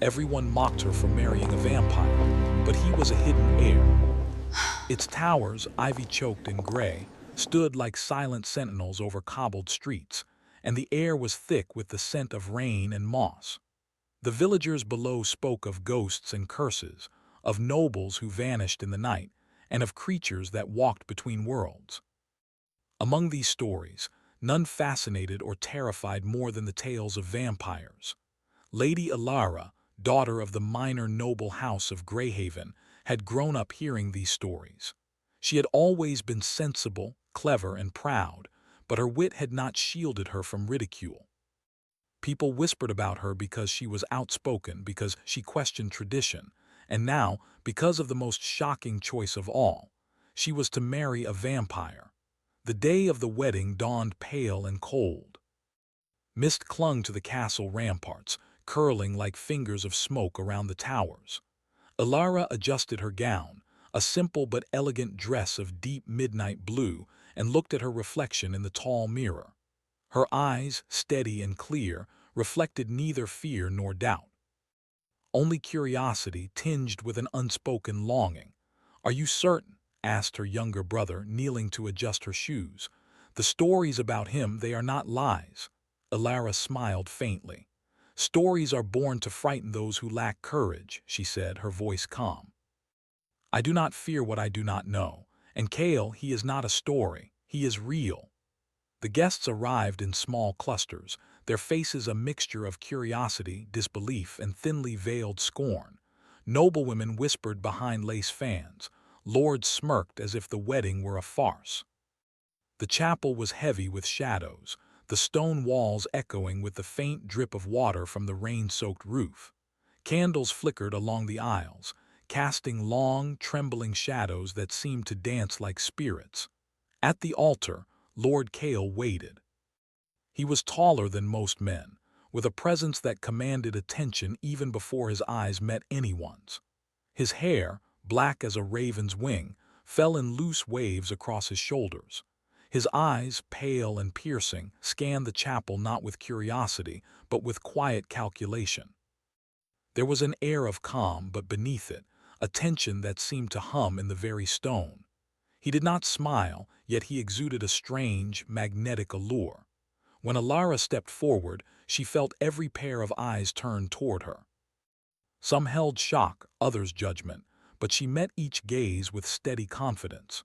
Everyone mocked her for marrying a vampire, but he was a hidden heir. Its towers, ivy-choked and gray, stood like silent sentinels over cobbled streets, and the air was thick with the scent of rain and moss. The villagers below spoke of ghosts and curses, of nobles who vanished in the night, and of creatures that walked between worlds. Among these stories, none fascinated or terrified more than the tales of vampires. Lady Alara, daughter of the minor noble house of Greyhaven, had grown up hearing these stories. She had always been sensible, clever, and proud, but her wit had not shielded her from ridicule. People whispered about her because she was outspoken, because she questioned tradition, and now, because of the most shocking choice of all, she was to marry a vampire. The day of the wedding dawned pale and cold. Mist clung to the castle ramparts, curling like fingers of smoke around the towers. Alara adjusted her gown, a simple but elegant dress of deep midnight blue, and looked at her reflection in the tall mirror. Her eyes, steady and clear, reflected neither fear nor doubt. Only curiosity tinged with an unspoken longing. "Are you certain?" asked her younger brother, kneeling to adjust her shoes. "The stories about him, they are not lies." Alara smiled faintly. "Stories are born to frighten those who lack courage," she said, her voice calm. "I do not fear what I do not know, and Kale, he is not a story, he is real." The guests arrived in small clusters, their faces a mixture of curiosity, disbelief, and thinly veiled scorn. Noblewomen whispered behind lace fans. Lords smirked as if the wedding were a farce. The chapel was heavy with shadows, the stone walls echoing with the faint drip of water from the rain-soaked roof. Candles flickered along the aisles, casting long, trembling shadows that seemed to dance like spirits. At the altar, Lord Kale waited. He was taller than most men, with a presence that commanded attention even before his eyes met anyone's. His hair, black as a raven's wing, fell in loose waves across his shoulders. His eyes, pale and piercing, scanned the chapel not with curiosity, but with quiet calculation. There was an air of calm, but beneath it, a tension that seemed to hum in the very stone. He did not smile, yet he exuded a strange, magnetic allure. When Alara stepped forward, she felt every pair of eyes turn toward her. Some held shock, others judgment, but she met each gaze with steady confidence.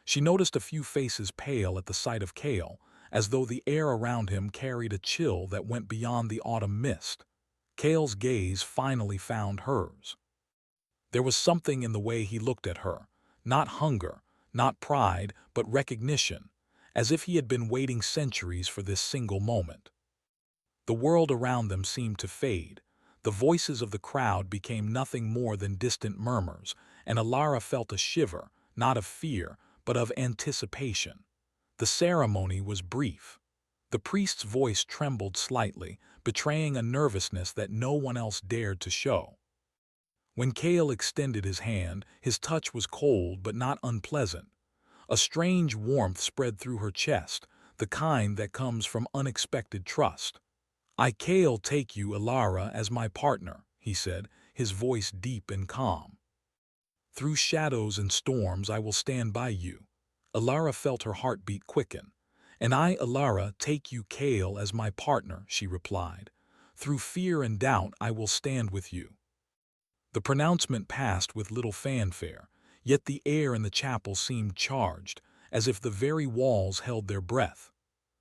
She noticed a few faces pale at the sight of Kale, as though the air around him carried a chill that went beyond the autumn mist. Kale's gaze finally found hers. There was something in the way he looked at her, not hunger, not pride, but recognition, as if he had been waiting centuries for this single moment. The world around them seemed to fade. The voices of the crowd became nothing more than distant murmurs, and Alara felt a shiver, not of fear, but of anticipation. The ceremony was brief. The priest's voice trembled slightly, betraying a nervousness that no one else dared to show. When Kale extended his hand, his touch was cold but not unpleasant. A strange warmth spread through her chest, the kind that comes from unexpected trust. "I, Kale, take you, Alara, as my partner," he said, his voice deep and calm. "Through shadows and storms I will stand by you." Alara felt her heartbeat quicken. "And I, Alara, take you, Kale, as my partner," she replied. "Through fear and doubt I will stand with you." The pronouncement passed with little fanfare, yet the air in the chapel seemed charged, as if the very walls held their breath.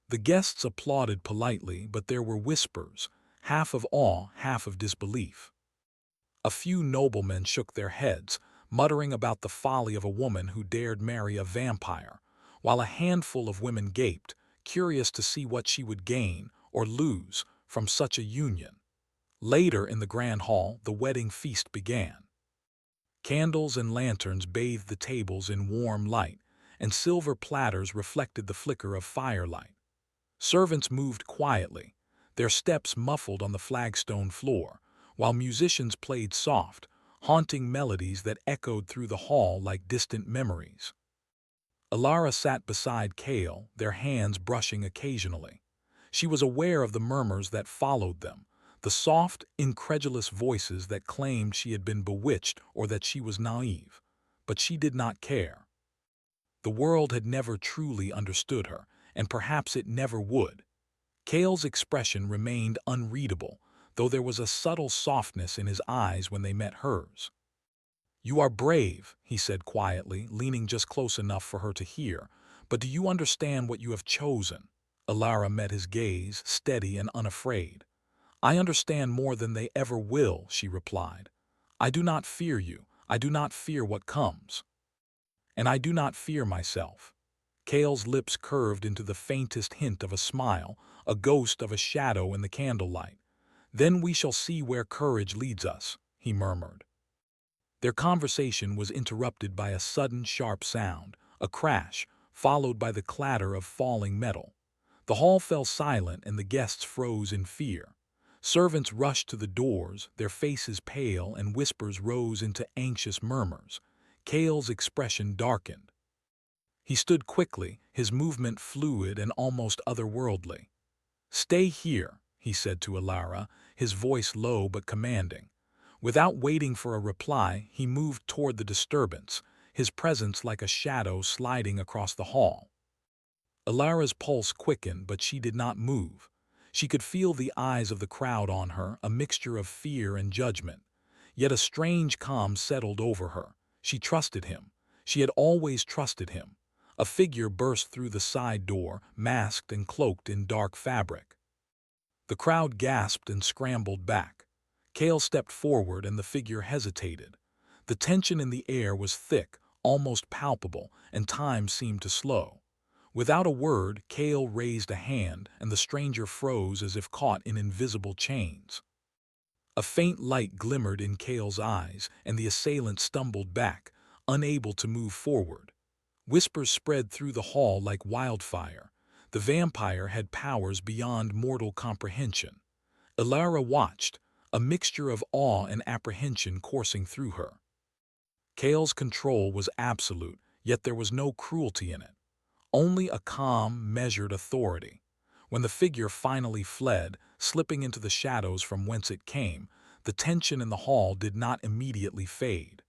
The guests applauded politely, but there were whispers, half of awe, half of disbelief. A few noblemen shook their heads, muttering about the folly of a woman who dared marry a vampire, while a handful of women gaped, curious to see what she would gain, or lose, from such a union. Later in the grand hall, the wedding feast began. Candles and lanterns bathed the tables in warm light, and silver platters reflected the flicker of firelight. Servants moved quietly, their steps muffled on the flagstone floor, while musicians played soft, haunting melodies that echoed through the hall like distant memories. Alara sat beside Kale, their hands brushing occasionally. She was aware of the murmurs that followed them, the soft, incredulous voices that claimed she had been bewitched or that she was naive. But she did not care. The world had never truly understood her, and perhaps it never would. Cale's expression remained unreadable, though there was a subtle softness in his eyes when they met hers. "You are brave," he said quietly, leaning just close enough for her to hear. "But do you understand what you have chosen?" Alara met his gaze, steady and unafraid. "I understand more than they ever will," she replied. "I do not fear you. I do not fear what comes. And I do not fear myself." Cale's lips curved into the faintest hint of a smile, a ghost of a shadow in the candlelight. "Then we shall see where courage leads us," he murmured. Their conversation was interrupted by a sudden sharp sound, a crash, followed by the clatter of falling metal. The hall fell silent and the guests froze in fear. Servants rushed to the doors, their faces pale, and whispers rose into anxious murmurs. Cale's expression darkened. He stood quickly, his movement fluid and almost otherworldly. "Stay here," he said to Alara, his voice low but commanding. Without waiting for a reply, he moved toward the disturbance, his presence like a shadow sliding across the hall. Alara's pulse quickened, but she did not move. She could feel the eyes of the crowd on her, a mixture of fear and judgment. Yet a strange calm settled over her. She trusted him. She had always trusted him. A figure burst through the side door, masked and cloaked in dark fabric. The crowd gasped and scrambled back. Cale stepped forward and the figure hesitated. The tension in the air was thick, almost palpable, and time seemed to slow. Without a word, Cale raised a hand, and the stranger froze as if caught in invisible chains. A faint light glimmered in Cale's eyes, and the assailant stumbled back, unable to move forward. Whispers spread through the hall like wildfire. The vampire had powers beyond mortal comprehension. Alara watched, a mixture of awe and apprehension coursing through her. Cale's control was absolute, yet there was no cruelty in it. Only a calm, measured authority. When the figure finally fled, slipping into the shadows from whence it came, the tension in the hall did not immediately fade.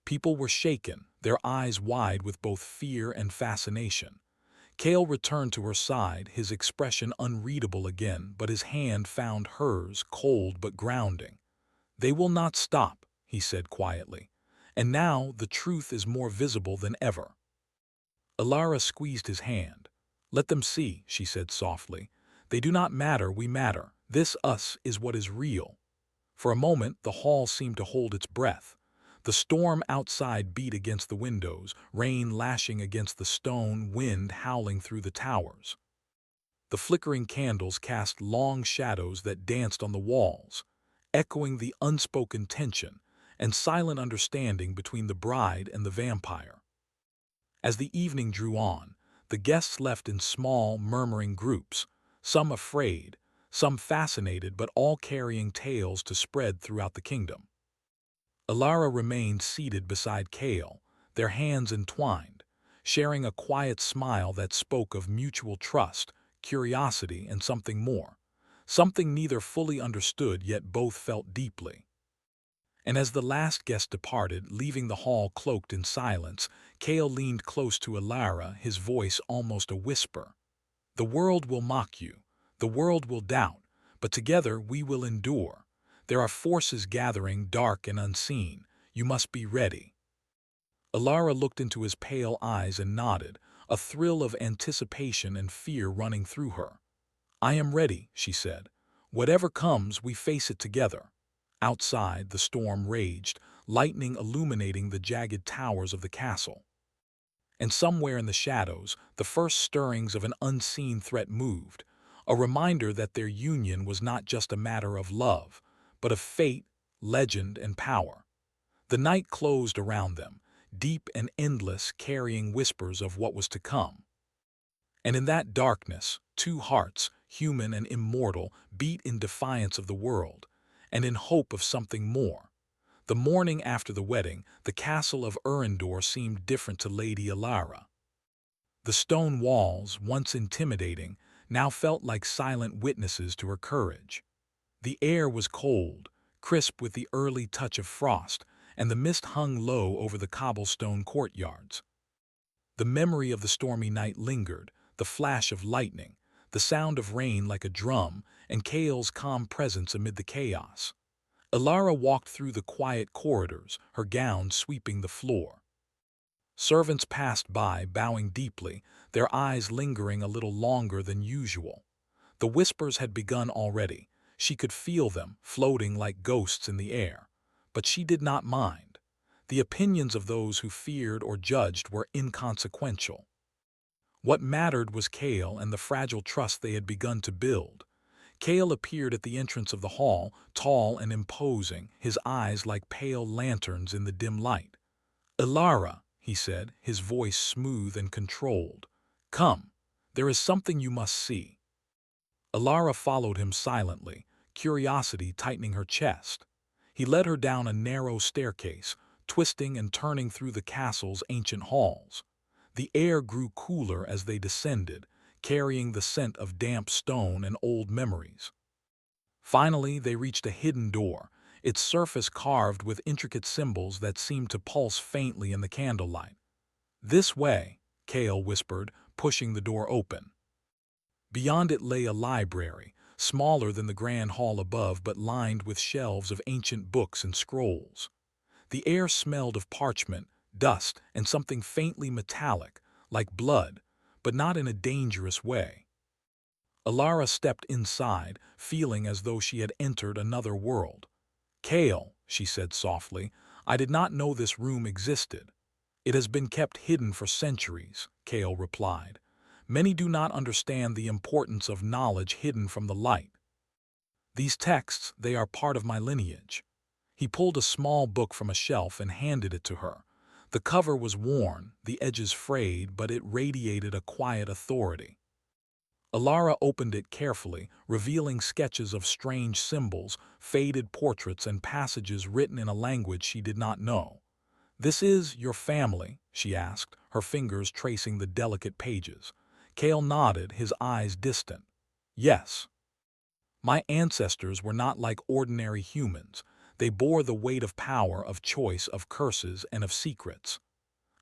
People were shaken, their eyes wide with both fear and fascination. Cale returned to her side, his expression unreadable again, but his hand found hers, cold but grounding. "They will not stop," he said quietly. "And now the truth is more visible than ever." Alara squeezed his hand. "Let them see," she said softly. "They do not matter, we matter. This us is what is real." For a moment, the hall seemed to hold its breath. The storm outside beat against the windows, rain lashing against the stone, wind howling through the towers. The flickering candles cast long shadows that danced on the walls, echoing the unspoken tension and silent understanding between the bride and the vampire. As the evening drew on, the guests left in small, murmuring groups, some afraid, some fascinated, but all carrying tales to spread throughout the kingdom. Alara remained seated beside Cale, their hands entwined, sharing a quiet smile that spoke of mutual trust, curiosity, and something more, something neither fully understood yet both felt deeply. And as the last guest departed, leaving the hall cloaked in silence, Cale leaned close to Alara, his voice almost a whisper. "The world will mock you, the world will doubt, but together we will endure. There are forces gathering, dark and unseen. You must be ready." Alara looked into his pale eyes and nodded, a thrill of anticipation and fear running through her. "I am ready," she said. "Whatever comes, we face it together." Outside, the storm raged, lightning illuminating the jagged towers of the castle. And somewhere in the shadows, the first stirrings of an unseen threat moved, a reminder that their union was not just a matter of love, but of fate, legend, and power. The night closed around them, deep and endless, carrying whispers of what was to come. And in that darkness, two hearts, human and immortal, beat in defiance of the world, and in hope of something more. The morning after the wedding, the castle of Urindor seemed different to Lady Alara. The stone walls, once intimidating, now felt like silent witnesses to her courage. The air was cold, crisp with the early touch of frost, and the mist hung low over the cobblestone courtyards. The memory of the stormy night lingered, the flash of lightning, the sound of rain like a drum, and Kale's calm presence amid the chaos. Ilara walked through the quiet corridors, her gown sweeping the floor. Servants passed by, bowing deeply, their eyes lingering a little longer than usual. The whispers had begun already. She could feel them, floating like ghosts in the air. But she did not mind. The opinions of those who feared or judged were inconsequential. What mattered was Kale and the fragile trust they had begun to build. Kale appeared at the entrance of the hall, tall and imposing, his eyes like pale lanterns in the dim light. "Ilara," he said, his voice smooth and controlled. "Come, there is something you must see." Ilara followed him silently, curiosity tightening her chest. He led her down a narrow staircase, twisting and turning through the castle's ancient halls. The air grew cooler as they descended, carrying the scent of damp stone and old memories. Finally, they reached a hidden door, its surface carved with intricate symbols that seemed to pulse faintly in the candlelight. "This way," Kale whispered, pushing the door open. Beyond it lay a library, smaller than the grand hall above but lined with shelves of ancient books and scrolls. The air smelled of parchment, dust, and something faintly metallic, like blood, but not in a dangerous way. Ilara stepped inside, feeling as though she had entered another world. "Kale," she said softly, "I did not know this room existed." "It has been kept hidden for centuries," Kale replied. "Many do not understand the importance of knowledge hidden from the light. These texts, they are part of my lineage." He pulled a small book from a shelf and handed it to her. The cover was worn, the edges frayed, but it radiated a quiet authority. Ilara opened it carefully, revealing sketches of strange symbols, faded portraits, and passages written in a language she did not know. "This is your family?" she asked, her fingers tracing the delicate pages. Kale nodded, his eyes distant. "Yes. My ancestors were not like ordinary humans. They bore the weight of power, of choice, of curses, and of secrets."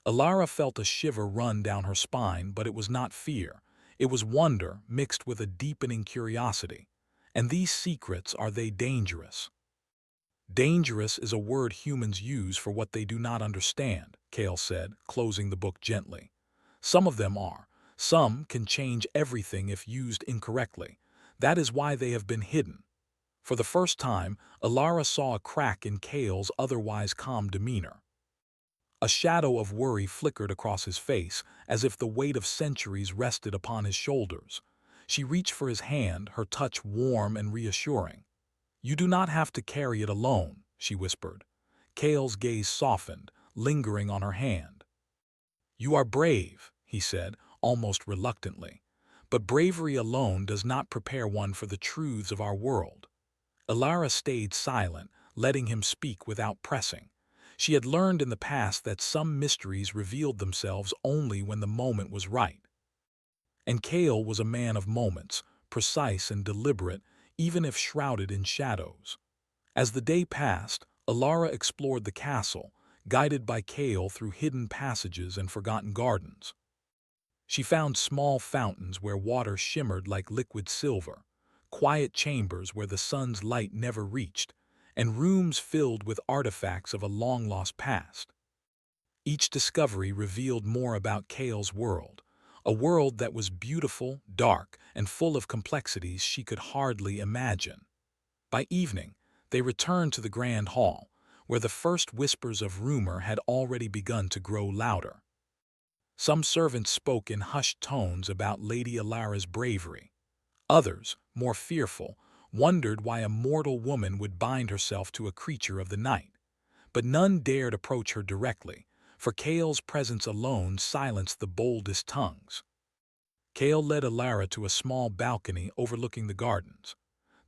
Ilara felt a shiver run down her spine, but it was not fear. It was wonder mixed with a deepening curiosity. "And these secrets, are they dangerous?" "Dangerous is a word humans use for what they do not understand," Kale said, closing the book gently. "Some of them are. Some can change everything if used incorrectly. That is why they have been hidden." For the first time, Ilara saw a crack in Kale's otherwise calm demeanor. A shadow of worry flickered across his face, as if the weight of centuries rested upon his shoulders. She reached for his hand, her touch warm and reassuring. "You do not have to carry it alone," she whispered. Kale's gaze softened, lingering on her hand. "You are brave," he said, almost reluctantly. "But bravery alone does not prepare one for the truths of our world." Ilara stayed silent, letting him speak without pressing. She had learned in the past that some mysteries revealed themselves only when the moment was right. And Kale was a man of moments, precise and deliberate, even if shrouded in shadows. As the day passed, Ilara explored the castle, guided by Kale through hidden passages and forgotten gardens. She found small fountains where water shimmered like liquid silver, quiet chambers where the sun's light never reached, and rooms filled with artifacts of a long-lost past. Each discovery revealed more about Kale's world, a world that was beautiful, dark, and full of complexities she could hardly imagine. By evening, they returned to the grand hall, where the first whispers of rumor had already begun to grow louder. Some servants spoke in hushed tones about Lady Ilara's bravery. Others, more fearful, wondered why a mortal woman would bind herself to a creature of the night. But none dared approach her directly, for Kale's presence alone silenced the boldest tongues. Kale led Ilara to a small balcony overlooking the gardens.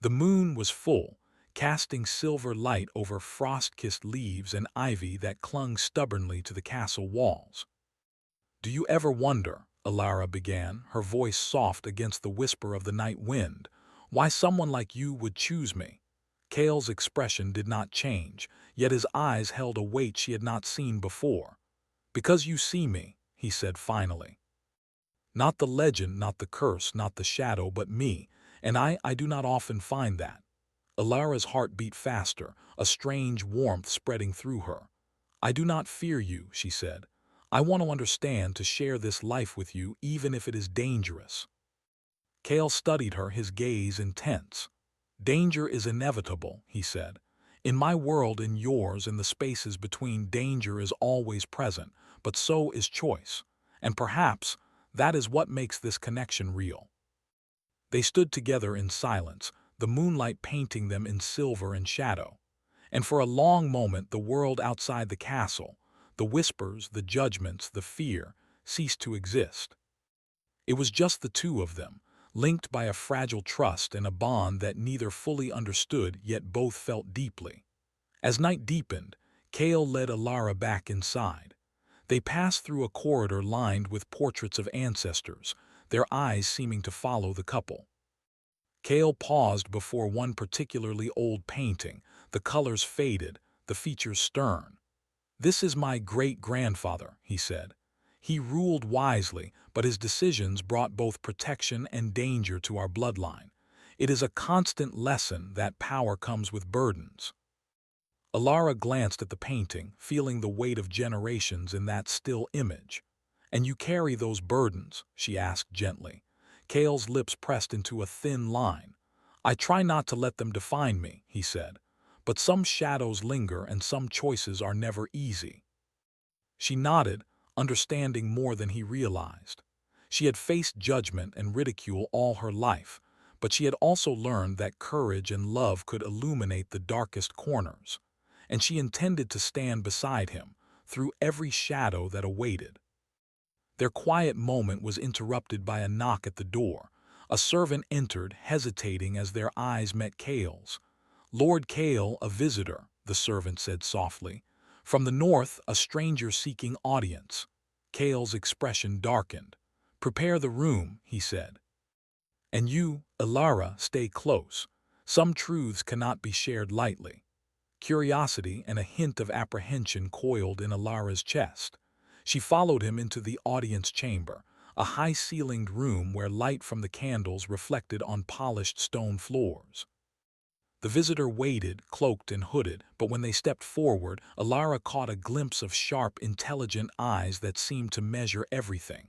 The moon was full, casting silver light over frost-kissed leaves and ivy that clung stubbornly to the castle walls. "Do you ever wonder," Ilara began, her voice soft against the whisper of the night wind, Why someone like you would choose me. Kale's expression did not change, yet his eyes held a weight she had not seen before. Because you see me, he said finally. Not the legend, not the curse, not the shadow, but me, and I do not often find that. Alara's heart beat faster, a strange warmth spreading through her. I do not fear you, she said. I want to understand, to share this life with you, even if it is dangerous. Kale studied her, his gaze intense. Danger is inevitable, he said. In my world, in yours, in the spaces between, danger is always present, but so is choice. And perhaps that is what makes this connection real. They stood together in silence, the moonlight painting them in silver and shadow. And for a long moment the world outside the castle, the whispers, the judgments, the fear, ceased to exist. It was just the two of them, linked by a fragile trust and a bond that neither fully understood yet both felt deeply. As night deepened, Kale led Alara back inside. They passed through a corridor lined with portraits of ancestors, their eyes seeming to follow the couple. Kale paused before one particularly old painting, the colors faded, the features stern. This is my great-grandfather, he said. He ruled wisely, but his decisions brought both protection and danger to our bloodline. It is a constant lesson that power comes with burdens. Alara glanced at the painting, feeling the weight of generations in that still image. And you carry those burdens? She asked gently. Kale's lips pressed into a thin line. I try not to let them define me, he said. But some shadows linger and some choices are never easy. She nodded, understanding more than he realized. She had faced judgment and ridicule all her life, but she had also learned that courage and love could illuminate the darkest corners. And she intended to stand beside him, through every shadow that awaited. Their quiet moment was interrupted by a knock at the door. A servant entered, hesitating as their eyes met Kale's. Lord Kale, a visitor, the servant said softly. From the north, a stranger seeking audience. Kale's expression darkened. Prepare the room, he said. And you, Alara, stay close. Some truths cannot be shared lightly. Curiosity and a hint of apprehension coiled in Alara's chest. She followed him into the audience chamber, a high-ceilinged room where light from the candles reflected on polished stone floors. The visitor waited, cloaked and hooded, but when they stepped forward, Alara caught a glimpse of sharp, intelligent eyes that seemed to measure everything.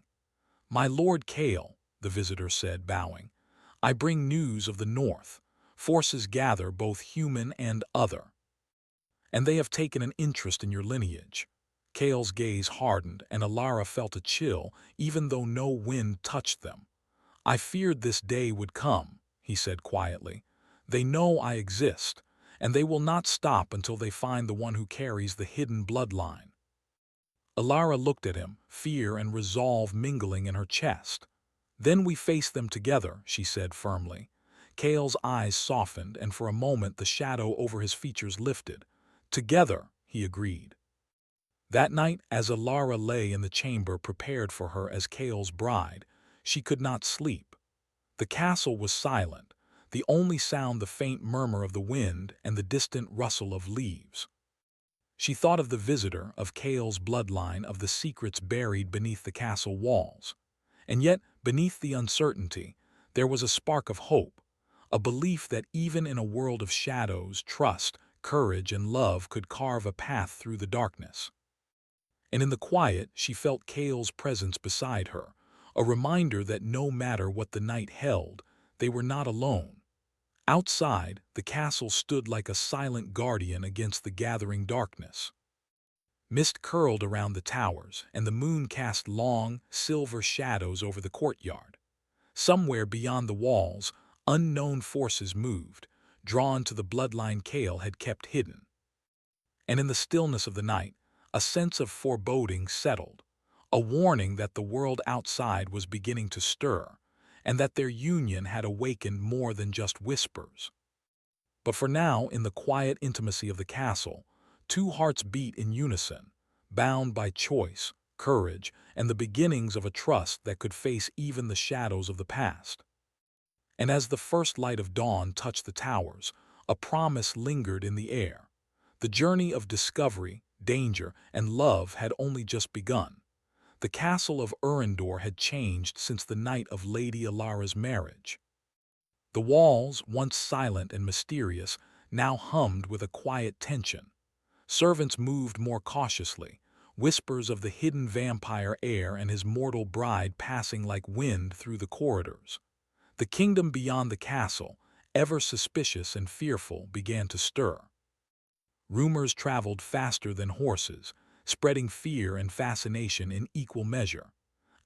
My Lord Kale, the visitor said, bowing, I bring news of the north. Forces gather, both human and other. And they have taken an interest in your lineage. Kale's gaze hardened, and Alara felt a chill, even though no wind touched them. I feared this day would come, he said quietly. They know I exist, and they will not stop until they find the one who carries the hidden bloodline. Alara looked at him, fear and resolve mingling in her chest. Then we face them together, she said firmly. Kale's eyes softened, and for a moment the shadow over his features lifted. Together, he agreed. That night, as Alara lay in the chamber prepared for her as Kale's bride, she could not sleep. The castle was silent, the only sound the faint murmur of the wind and the distant rustle of leaves. She thought of the visitor, of Kale's bloodline, of the secrets buried beneath the castle walls. And yet, beneath the uncertainty, there was a spark of hope, a belief that even in a world of shadows, trust, courage, and love could carve a path through the darkness. And in the quiet, she felt Kale's presence beside her, a reminder that no matter what the night held, they were not alone. Outside, the castle stood like a silent guardian against the gathering darkness. Mist curled around the towers, and the moon cast long, silver shadows over the courtyard. Somewhere beyond the walls, unknown forces moved, drawn to the bloodline Kale had kept hidden. And in the stillness of the night, a sense of foreboding settled, a warning that the world outside was beginning to stir, and that their union had awakened more than just whispers. But for now, in the quiet intimacy of the castle, two hearts beat in unison, bound by choice, courage, and the beginnings of a trust that could face even the shadows of the past. And as the first light of dawn touched the towers, a promise lingered in the air. The journey of discovery, danger, and love had only just begun. The castle of Urindor had changed since the night of Lady Alara's marriage. The walls, once silent and mysterious, now hummed with a quiet tension. Servants moved more cautiously, whispers of the hidden vampire Heir and his mortal bride passing like wind through the corridors. The kingdom beyond the castle, ever suspicious and fearful, began to stir. Rumors traveled faster than horses, spreading fear and fascination in equal measure.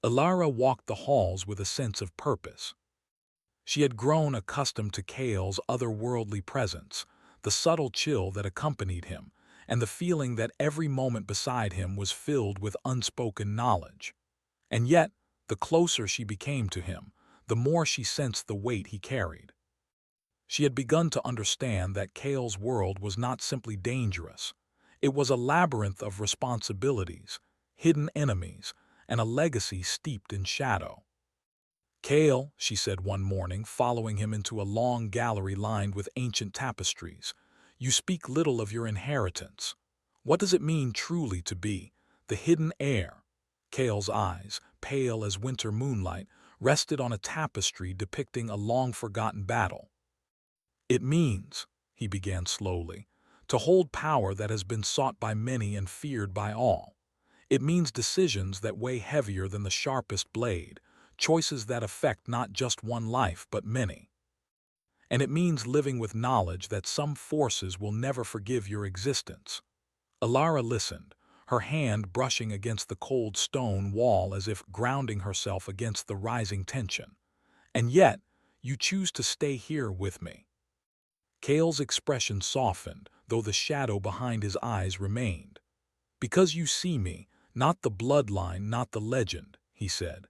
Alara walked the halls with a sense of purpose. She had grown accustomed to Kale's otherworldly presence, the subtle chill that accompanied him, and the feeling that every moment beside him was filled with unspoken knowledge. And yet, the closer she became to him, the more she sensed the weight he carried. She had begun to understand that Kale's world was not simply dangerous. It was a labyrinth of responsibilities, hidden enemies, and a legacy steeped in shadow. "Kale," she said one morning, following him into a long gallery lined with ancient tapestries, "you speak little of your inheritance. What does it mean truly to be the hidden heir?" Kale's eyes, pale as winter moonlight, rested on a tapestry depicting a long-forgotten battle. "It means," he began slowly, "to hold power that has been sought by many and feared by all. It means decisions that weigh heavier than the sharpest blade, choices that affect not just one life but many. And it means living with knowledge that some forces will never forgive your existence." Alara listened, her hand brushing against the cold stone wall as if grounding herself against the rising tension. "And yet, you choose to stay here with me." Kale's expression softened, though the shadow behind his eyes remained. "Because you see me, not the bloodline, not the legend," he said.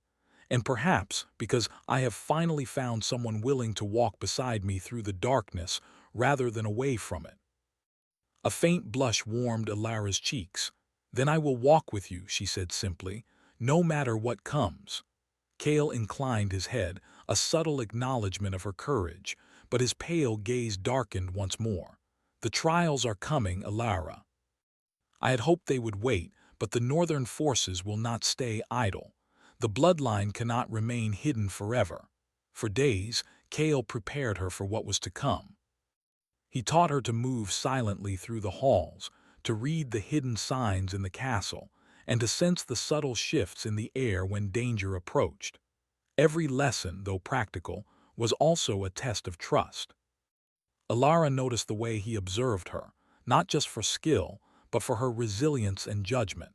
"And perhaps because I have finally found someone willing to walk beside me through the darkness rather than away from it." A faint blush warmed Alara's cheeks. "Then I will walk with you," she said simply, "no matter what comes." Kale inclined his head, a subtle acknowledgement of her courage, but his pale gaze darkened once more. "The trials are coming, Alara. I had hoped they would wait, but the northern forces will not stay idle. The bloodline cannot remain hidden forever." For days, Kale prepared her for what was to come. He taught her to move silently through the halls, to read the hidden signs in the castle, and to sense the subtle shifts in the air when danger approached. Every lesson, though practical, was also a test of trust. Alara noticed the way he observed her, not just for skill, but for her resilience and judgment.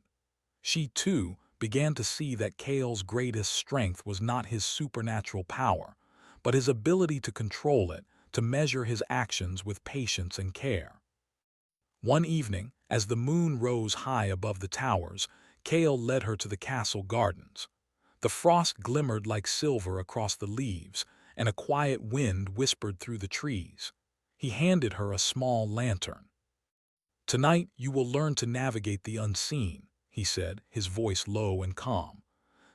She, too, began to see that Kale's greatest strength was not his supernatural power, but his ability to control it, to measure his actions with patience and care. One evening, as the moon rose high above the towers, Kale led her to the castle gardens. The frost glimmered like silver across the leaves, and a quiet wind whispered through the trees. He handed her a small lantern. "Tonight you will learn to navigate the unseen," he said, his voice low and calm.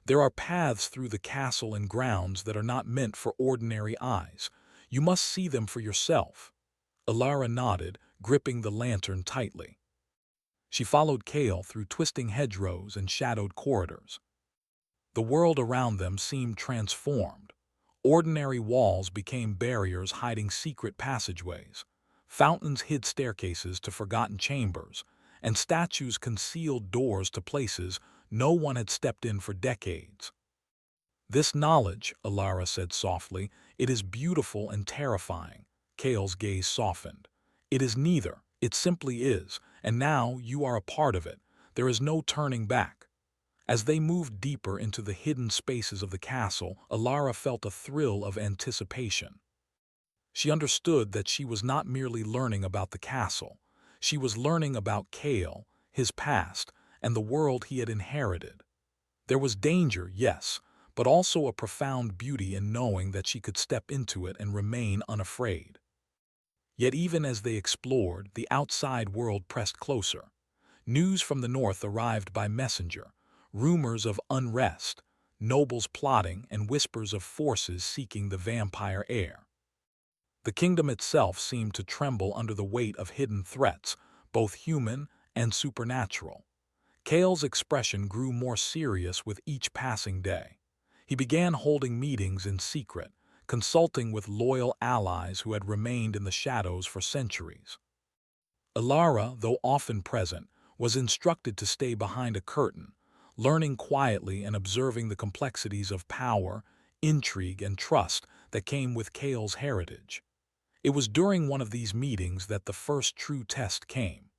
"There are paths through the castle and grounds that are not meant for ordinary eyes. You must see them for yourself." Alara nodded, gripping the lantern tightly. She followed Kale through twisting hedgerows and shadowed corridors. The world around them seemed transformed. Ordinary walls became barriers hiding secret passageways. Fountains hid staircases to forgotten chambers, and statues concealed doors to places no one had stepped in for decades. "This knowledge," Alara said softly, "it is beautiful and terrifying." Kale's gaze softened. "It is neither. It simply is, and now you are a part of it. There is no turning back." As they moved deeper into the hidden spaces of the castle, Alara felt a thrill of anticipation. She understood that she was not merely learning about the castle. She was learning about Kale, his past, and the world he had inherited. There was danger, yes, but also a profound beauty in knowing that she could step into it and remain unafraid. Yet even as they explored, the outside world pressed closer. News from the north arrived by messenger, rumors of unrest, nobles plotting, and whispers of forces seeking the vampire heir. The kingdom itself seemed to tremble under the weight of hidden threats, both human and supernatural. Cale's expression grew more serious with each passing day. He began holding meetings in secret, consulting with loyal allies who had remained in the shadows for centuries. Ilara, though often present, was instructed to stay behind a curtain, learning quietly and observing the complexities of power, intrigue, and trust that came with Cale's heritage. It was during one of these meetings that the first true test came.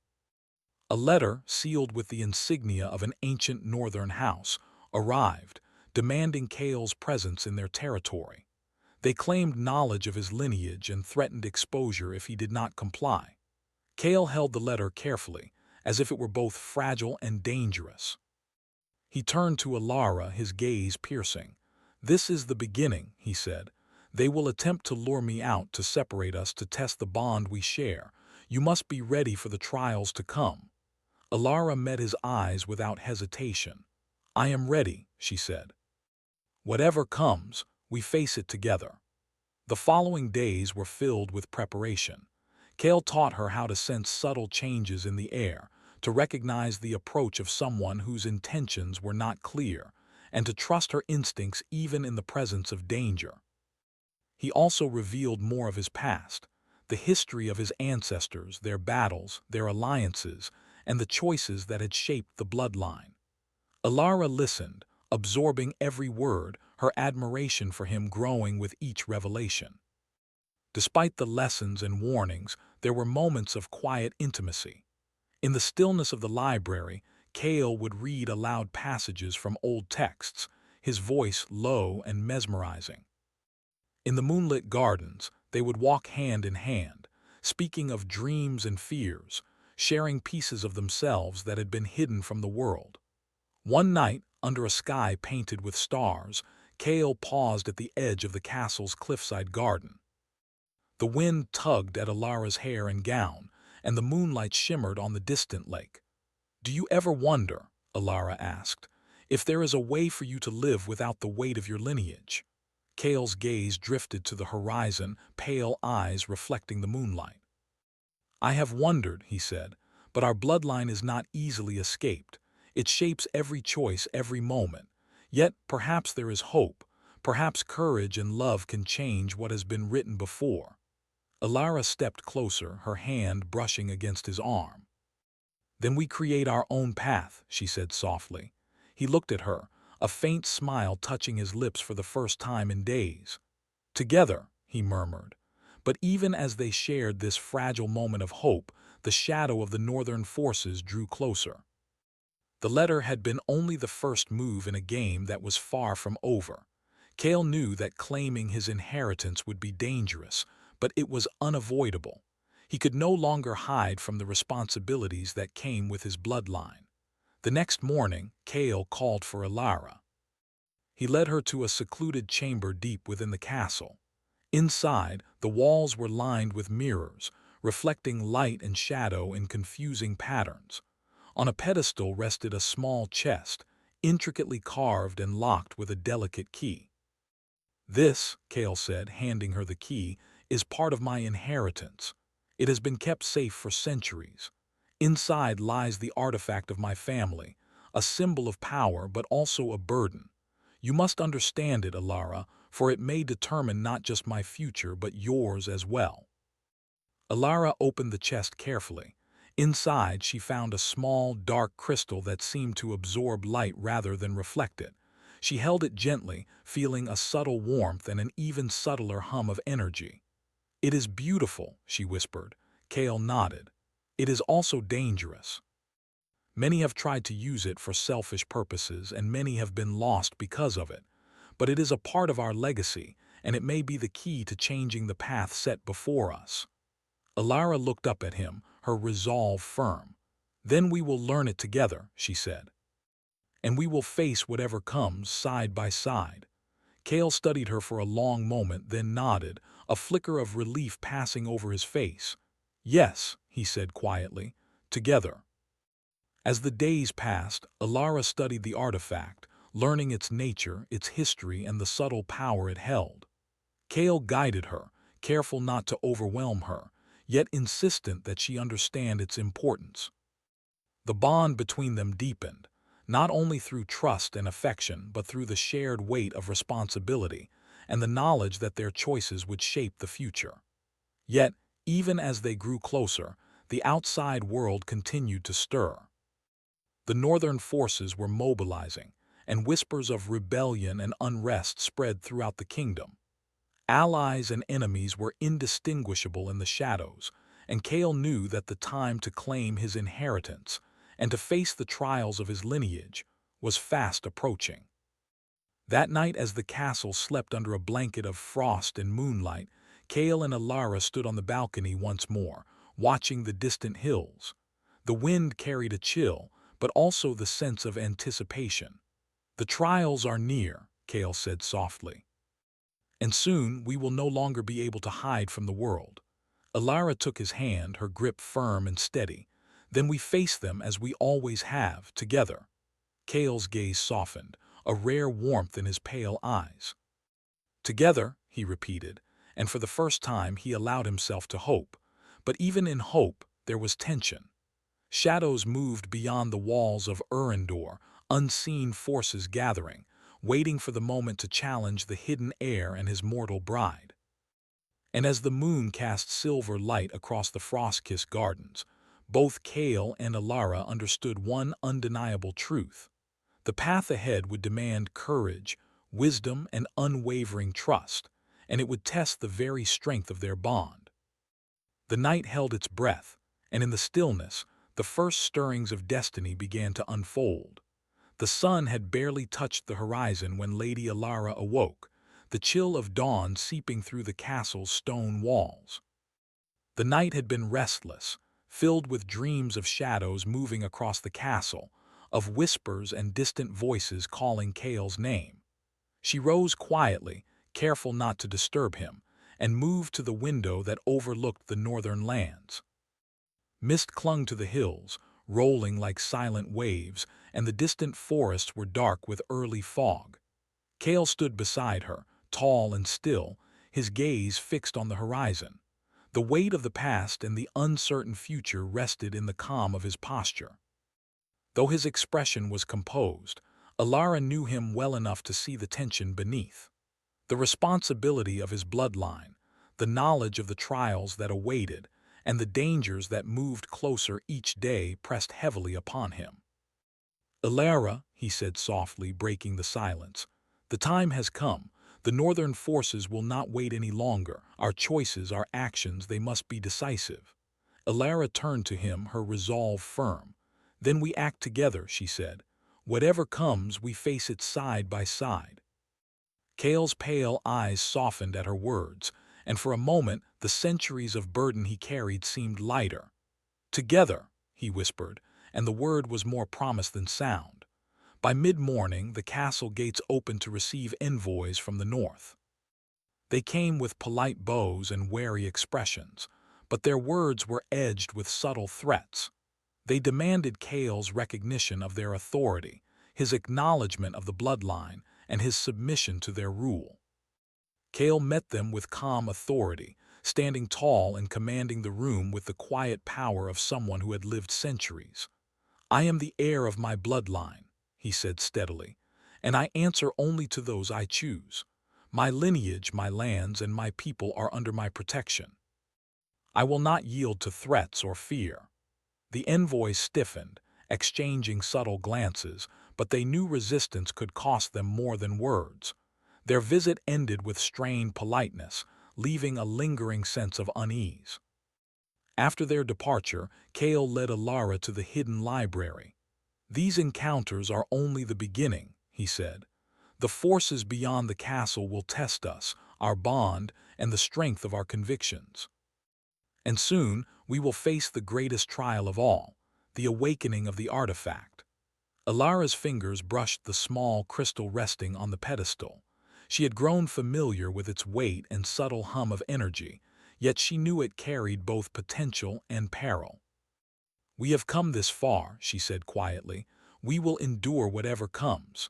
A letter, sealed with the insignia of an ancient northern house, arrived, demanding Cale's presence in their territory. They claimed knowledge of his lineage and threatened exposure if he did not comply. Cale held the letter carefully, as if it were both fragile and dangerous. He turned to Ilara, his gaze piercing. "This is the beginning," he said. "They will attempt to lure me out, to separate us, to test the bond we share. You must be ready for the trials to come." Ilara met his eyes without hesitation. "I am ready," she said. "Whatever comes, we face it together." The following days were filled with preparation. Cale taught her how to sense subtle changes in the air, to recognize the approach of someone whose intentions were not clear, and to trust her instincts even in the presence of danger. He also revealed more of his past, the history of his ancestors, their battles, their alliances, and the choices that had shaped the bloodline. Ilara listened, absorbing every word, her admiration for him growing with each revelation. Despite the lessons and warnings, there were moments of quiet intimacy. In the stillness of the library, Cale would read aloud passages from old texts, his voice low and mesmerizing. In the moonlit gardens, they would walk hand in hand, speaking of dreams and fears, sharing pieces of themselves that had been hidden from the world. One night, under a sky painted with stars, Cale paused at the edge of the castle's cliffside garden. The wind tugged at Ilara's hair and gown, and the moonlight shimmered on the distant lake. "Do you ever wonder," Ilara asked, "if there is a way for you to live without the weight of your lineage?" Cale's gaze drifted to the horizon, pale eyes reflecting the moonlight. "I have wondered," he said, "but our bloodline is not easily escaped. It shapes every choice, every moment. Yet perhaps there is hope. Perhaps courage and love can change what has been written before." Ilara stepped closer, her hand brushing against his arm. "Then we create our own path," she said softly. He looked at her, a faint smile touching his lips for the first time in days. "Together," he murmured. But even as they shared this fragile moment of hope, the shadow of the northern forces drew closer. The letter had been only the first move in a game that was far from over. Cale knew that claiming his inheritance would be dangerous, but it was unavoidable. He could no longer hide from the responsibilities that came with his bloodline. The next morning, Cale called for Ilara. He led her to a secluded chamber deep within the castle. Inside, the walls were lined with mirrors, reflecting light and shadow in confusing patterns. On a pedestal rested a small chest, intricately carved and locked with a delicate key. "This," Cale said, handing her the key, "is part of my inheritance. It has been kept safe for centuries. Inside lies the artifact of my family, a symbol of power but also a burden. You must understand it, Ilara, for it may determine not just my future but yours as well." Ilara opened the chest carefully. Inside, she found a small, dark crystal that seemed to absorb light rather than reflect it. She held it gently, feeling a subtle warmth and an even subtler hum of energy. "It is beautiful," she whispered. Cale nodded. "It is also dangerous. Many have tried to use it for selfish purposes, and many have been lost because of it. But it is a part of our legacy, and it may be the key to changing the path set before us." Ilara looked up at him, her resolve firm. "Then we will learn it together," she said. "And we will face whatever comes side by side." Cale studied her for a long moment, then nodded, a flicker of relief passing over his face. "Yes," he said quietly, "together." As the days passed, Ilara studied the artifact, learning its nature, its history, and the subtle power it held. Kale guided her, careful not to overwhelm her, yet insistent that she understand its importance. The bond between them deepened, not only through trust and affection, but through the shared weight of responsibility and the knowledge that their choices would shape the future. Yet, even as they grew closer, the outside world continued to stir. The northern forces were mobilizing, and whispers of rebellion and unrest spread throughout the kingdom. Allies and enemies were indistinguishable in the shadows, and Kale knew that the time to claim his inheritance and to face the trials of his lineage was fast approaching. That night, as the castle slept under a blanket of frost and moonlight, Kale and Alara stood on the balcony once more, watching the distant hills. The wind carried a chill, but also the sense of anticipation. "The trials are near," Kale said softly. "And soon we will no longer be able to hide from the world." Alara took his hand, her grip firm and steady. "Then we face them as we always have, together." Kale's gaze softened, a rare warmth in his pale eyes. "Together," he repeated, and for the first time he allowed himself to hope. But even in hope, there was tension. Shadows moved beyond the walls of Urendor, unseen forces gathering, waiting for the moment to challenge the hidden heir and his mortal bride. And as the moon cast silver light across the frost-kissed gardens, both Kale and Alara understood one undeniable truth. The path ahead would demand courage, wisdom, and unwavering trust, and it would test the very strength of their bond. The night held its breath, and in the stillness, the first stirrings of destiny began to unfold. The sun had barely touched the horizon when Lady Alara awoke, the chill of dawn seeping through the castle's stone walls. The night had been restless, filled with dreams of shadows moving across the castle, of whispers and distant voices calling Kale's name. She rose quietly, careful not to disturb him, and moved to the window that overlooked the northern lands. Mist clung to the hills, rolling like silent waves, and the distant forests were dark with early fog. Kale stood beside her, tall and still, his gaze fixed on the horizon. The weight of the past and the uncertain future rested in the calm of his posture. Though his expression was composed, Alara knew him well enough to see the tension beneath. The responsibility of his bloodline, the knowledge of the trials that awaited, and the dangers that moved closer each day pressed heavily upon him. "Alara," he said softly, breaking the silence, "the time has come. The northern forces will not wait any longer. Our choices, our actions, they must be decisive." Alara turned to him, her resolve firm. "Then we act together," she said. "Whatever comes, we face it side by side." Kale's pale eyes softened at her words, and for a moment the centuries of burden he carried seemed lighter. "Together," he whispered, and the word was more promise than sound. By mid-morning, the castle gates opened to receive envoys from the north. They came with polite bows and wary expressions, but their words were edged with subtle threats. They demanded Kale's recognition of their authority, his acknowledgement of the bloodline, and his submission to their rule. Kale met them with calm authority, standing tall and commanding the room with the quiet power of someone who had lived centuries. "I am the heir of my bloodline," he said steadily, "and I answer only to those I choose. My lineage, my lands, and my people are under my protection. I will not yield to threats or fear." The envoys stiffened, exchanging subtle glances, but they knew resistance could cost them more than words. Their visit ended with strained politeness, leaving a lingering sense of unease. After their departure, Kale led Alara to the hidden library. "These encounters are only the beginning," he said. "The forces beyond the castle will test us, our bond, and the strength of our convictions. And soon we will face the greatest trial of all, the awakening of the artifact." Alara's fingers brushed the small crystal resting on the pedestal. She had grown familiar with its weight and subtle hum of energy, yet she knew it carried both potential and peril. "We have come this far," she said quietly. "We will endure whatever comes."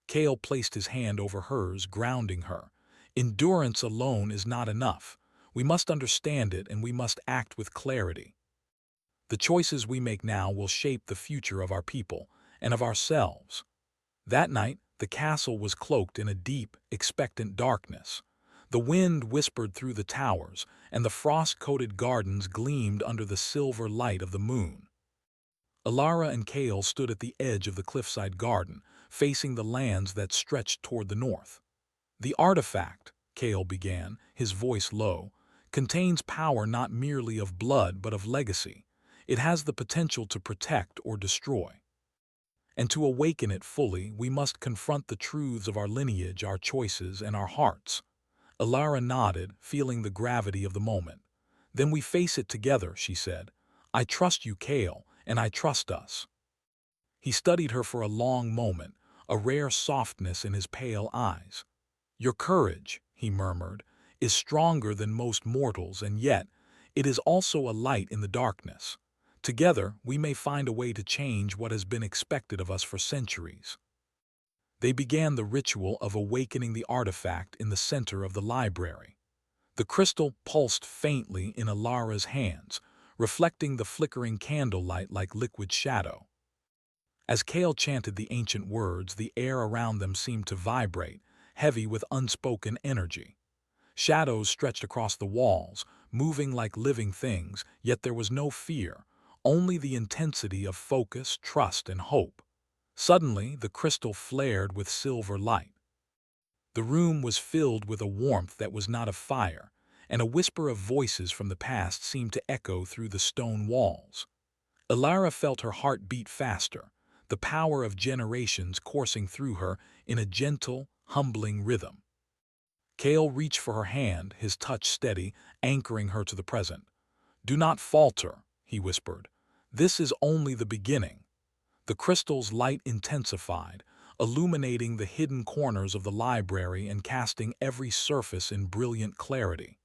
Kale placed his hand over hers, grounding her. Endurance alone is not enough. We must understand it, and we must act with clarity. The choices we make now will shape the future of our people and of ourselves. That night, the castle was cloaked in a deep, expectant darkness. The wind whispered through the towers, and the frost-coated gardens gleamed under the silver light of the moon. Alara and Kale stood at the edge of the cliffside garden, facing the lands that stretched toward the north. The artifact, Kale began, his voice low, contains power not merely of blood but of legacy. It has the potential to protect or destroy. And to awaken it fully, we must confront the truths of our lineage, our choices, and our hearts. Alara nodded, feeling the gravity of the moment. Then we face it together, she said. I trust you, Kale, and I trust us. He studied her for a long moment, a rare softness in his pale eyes. Your courage, he murmured, is stronger than most mortals, and yet it is also a light in the darkness. Together, we may find a way to change what has been expected of us for centuries. They began the ritual of awakening the artifact in the center of the library. The crystal pulsed faintly in Alara's hands, reflecting the flickering candlelight like liquid shadow. As Kale chanted the ancient words, the air around them seemed to vibrate, heavy with unspoken energy. Shadows stretched across the walls, moving like living things, yet there was no fear, only the intensity of focus, trust, and hope. Suddenly, the crystal flared with silver light. The room was filled with a warmth that was not of fire, and a whisper of voices from the past seemed to echo through the stone walls. Alara felt her heart beat faster, the power of generations coursing through her in a gentle, humbling rhythm. Kale reached for her hand, his touch steady, anchoring her to the present. Do not falter, he whispered. This is only the beginning. The crystal's light intensified, illuminating the hidden corners of the library and casting every surface in brilliant clarity.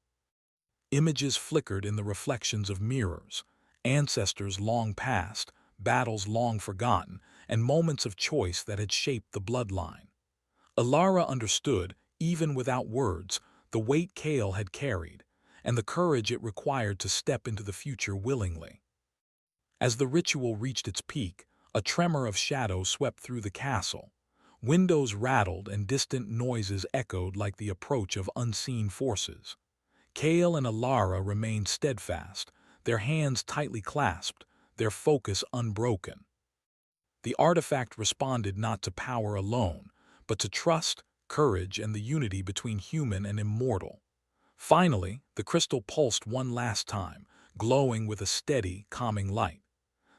Images flickered in the reflections of mirrors, ancestors long past, battles long forgotten, and moments of choice that had shaped the bloodline. Alara understood, even without words, the weight Kale had carried, and the courage it required to step into the future willingly. As the ritual reached its peak, a tremor of shadow swept through the castle. Windows rattled and distant noises echoed like the approach of unseen forces. Kale and Alara remained steadfast, their hands tightly clasped, their focus unbroken. The artifact responded not to power alone, but to trust, courage, and the unity between human and immortal. Finally, the crystal pulsed one last time, glowing with a steady, calming light.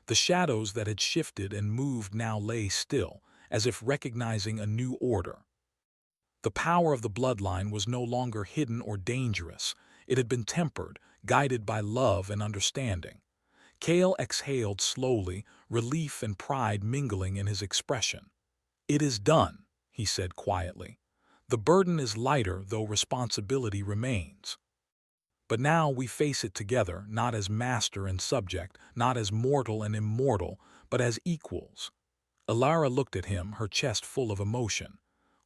The shadows that had shifted and moved now lay still, as if recognizing a new order. The power of the bloodline was no longer hidden or dangerous. It had been tempered, guided by love and understanding. Kale exhaled slowly, relief and pride mingling in his expression. It is done, he said quietly. The burden is lighter, though responsibility remains. But now we face it together, not as master and subject, not as mortal and immortal, but as equals. Alara looked at him, her chest full of emotion.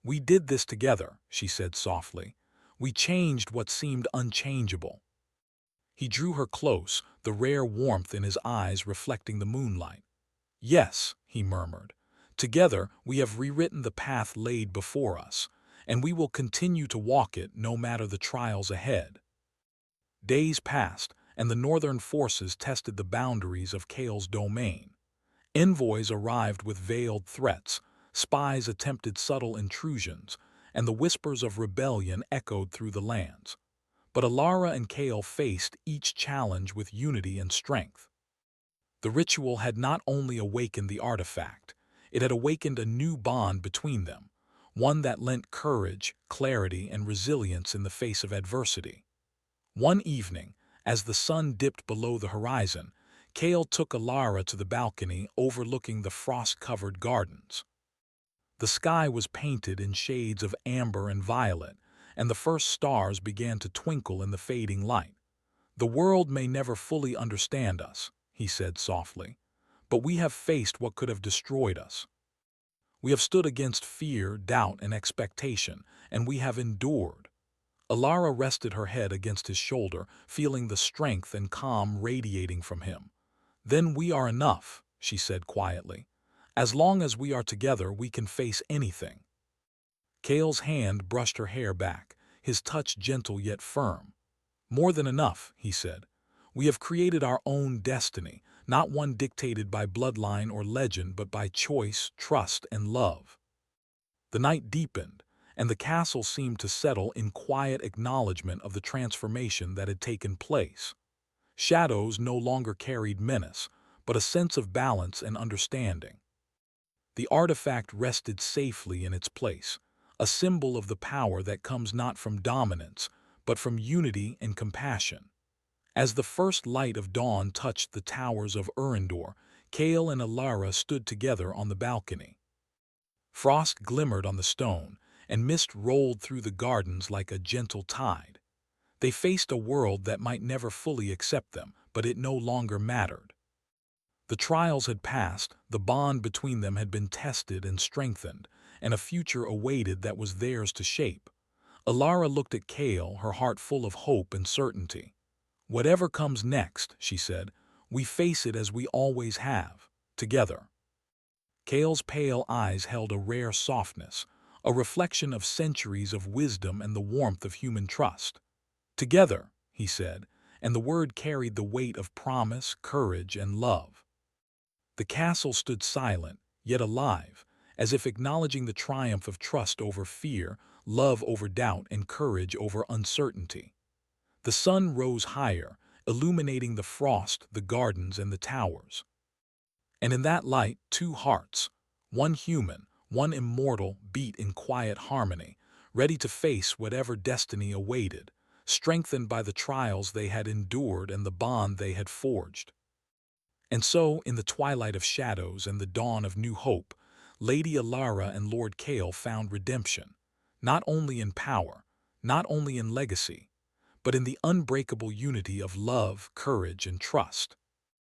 We did this together, she said softly. We changed what seemed unchangeable. He drew her close, the rare warmth in his eyes reflecting the moonlight. Yes, he murmured. Together we have rewritten the path laid before us, and we will continue to walk it no matter the trials ahead. Days passed, and the northern forces tested the boundaries of Kale's domain. Envoys arrived with veiled threats, spies attempted subtle intrusions, and the whispers of rebellion echoed through the lands. But Alara and Kale faced each challenge with unity and strength. The ritual had not only awakened the artifact, it had awakened a new bond between them, one that lent courage, clarity, and resilience in the face of adversity. One evening, as the sun dipped below the horizon, Kale took Alara to the balcony overlooking the frost-covered gardens. The sky was painted in shades of amber and violet, and the first stars began to twinkle in the fading light. The world may never fully understand us, he said softly, but we have faced what could have destroyed us. We have stood against fear, doubt, and expectation, and we have endured. Alara rested her head against his shoulder, feeling the strength and calm radiating from him. "Then we are enough," she said quietly. "As long as we are together, we can face anything." Kale's hand brushed her hair back, his touch gentle yet firm. "More than enough," he said. "We have created our own destiny, not one dictated by bloodline or legend, but by choice, trust, and love." The night deepened, and the castle seemed to settle in quiet acknowledgement of the transformation that had taken place. Shadows no longer carried menace, but a sense of balance and understanding. The artifact rested safely in its place, a symbol of the power that comes not from dominance, but from unity and compassion. As the first light of dawn touched the towers of Urindor, Kale and Alara stood together on the balcony. Frost glimmered on the stone, and mist rolled through the gardens like a gentle tide. They faced a world that might never fully accept them, but it no longer mattered. The trials had passed, the bond between them had been tested and strengthened, and a future awaited that was theirs to shape. Alara looked at Kale, her heart full of hope and certainty. "Whatever comes next," she said, "we face it as we always have, together." Kale's pale eyes held a rare softness, a reflection of centuries of wisdom and the warmth of human trust. "Together," he said, and the word carried the weight of promise, courage, and love. The castle stood silent, yet alive, as if acknowledging the triumph of trust over fear, love over doubt, and courage over uncertainty. The sun rose higher, illuminating the frost, the gardens, and the towers. And in that light, two hearts, one human, one immortal, beat in quiet harmony, ready to face whatever destiny awaited, strengthened by the trials they had endured and the bond they had forged. And so, in the twilight of shadows and the dawn of new hope, Lady Alara and Lord Kale found redemption, not only in power, not only in legacy, but in the unbreakable unity of love, courage, and trust.